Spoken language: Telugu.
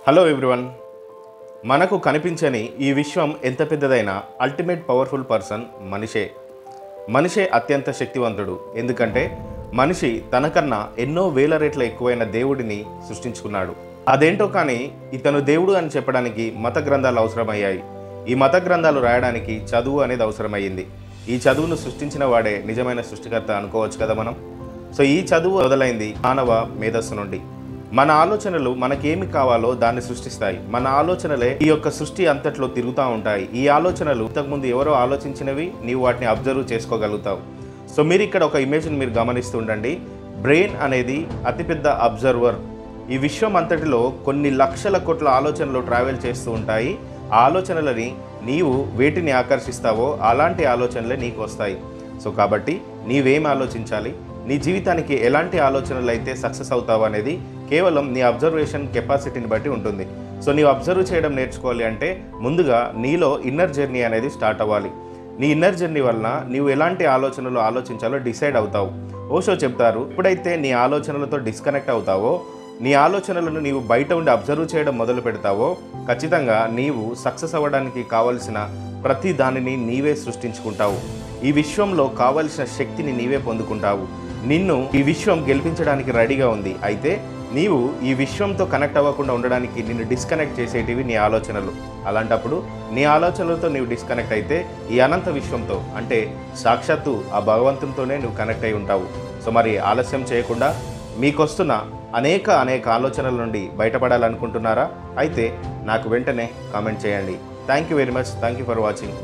Hello everyone. మనకు కనిపించని ఈ విశ్వం ఎంత పెద్దదైనా అల్టిమేట్ పవర్ఫుల్ పర్సన్ మనిషే అత్యంత శక్తివంతుడు. ఎందుకంటే మనిషి తనకన్నా ఎన్నో వేల రెట్ల ఎక్కువైన దేవుడిని సృష్టించుకున్నాడు. అదేంటో కానీ ఇతను దేవుడు అని చెప్పడానికి మత గ్రంథాలు అవసరమయ్యాయి. ఈ మత గ్రంథాలు రాయడానికి చదువు అనేది అవసరమయ్యింది. ఈ చదువును సృష్టించిన వాడే నిజమైన సృష్టికర్త అనుకోవచ్చు కదా మనం. సో ఈ చదువు మొదలైంది మానవ మేధస్సు నుండి. మన ఆలోచనలు మనకేమి కావాలో దాన్ని సృష్టిస్తాయి. మన ఆలోచనలే ఈ యొక్క సృష్టి అంతట్లో తిరుగుతూ ఉంటాయి. ఈ ఆలోచనలు ఇంతకుముందు ఎవరో ఆలోచించినవి నీవు వాటిని అబ్జర్వ్ చేసుకోగలుగుతావు. సో మీరు ఇక్కడ ఒక ఇమేజ్ని మీరు గమనిస్తుండండి. బ్రెయిన్ అనేది అతిపెద్ద అబ్జర్వర్. ఈ విశ్వం అంతటిలో కొన్ని లక్షల కోట్ల ఆలోచనలు ట్రావెల్ చేస్తూ ఉంటాయి. ఆ ఆలోచనలని నీవు వేటిని ఆకర్షిస్తావో అలాంటి ఆలోచనలే నీకు వస్తాయి. సో కాబట్టి నీవేం ఆలోచించాలి, నీ జీవితానికి ఎలాంటి ఆలోచనలు అయితే సక్సెస్ అవుతావు అనేది కేవలం నీ అబ్జర్వేషన్ కెపాసిటీని బట్టి ఉంటుంది. సో నీవు అబ్జర్వ్ చేయడం నేర్చుకోవాలి అంటే ముందుగా నీలో ఇన్నర్ జర్నీ అనేది స్టార్ట్ అవ్వాలి. నీ ఇన్నర్ జర్నీ వలన నీవు ఎలాంటి ఆలోచనలు ఆలోచించాలో డిసైడ్ అవుతావు. ఓషో చెప్తారు, ఎప్పుడైతే నీ ఆలోచనలతో డిస్కనెక్ట్ అవుతావో, నీ ఆలోచనలను నీవు బయట ఉండి అబ్జర్వ్ చేయడం మొదలు పెడతావో ఖచ్చితంగా నీవు సక్సెస్ అవ్వడానికి కావలసిన ప్రతి దానిని నీవే సృష్టించుకుంటావు. ఈ విశ్వంలో కావలసిన శక్తిని నీవే పొందుకుంటావు. నిన్ను ఈ విశ్వం గెలిపించడానికి రెడీగా ఉంది. అయితే నీవు ఈ విశ్వంతో కనెక్ట్ అవ్వకుండా ఉండడానికి నిన్ను డిస్కనెక్ట్ చేసేటివి నీ ఆలోచనలు. అలాంటప్పుడు నీ ఆలోచనలతో నీవు డిస్కనెక్ట్ అయితే ఈ అనంత విశ్వంతో అంటే సాక్షాత్తు ఆ భగవంతునితోనే నువ్వు కనెక్ట్ అయి ఉంటావు. సో మరి ఆలస్యం చేయకుండా మీకొస్తున్న అనేక ఆలోచనల నుండి బయటపడాలనుకుంటున్నారా? అయితే నాకు వెంటనే కామెంట్ చేయండి. Thank you very much. Thank you for watching.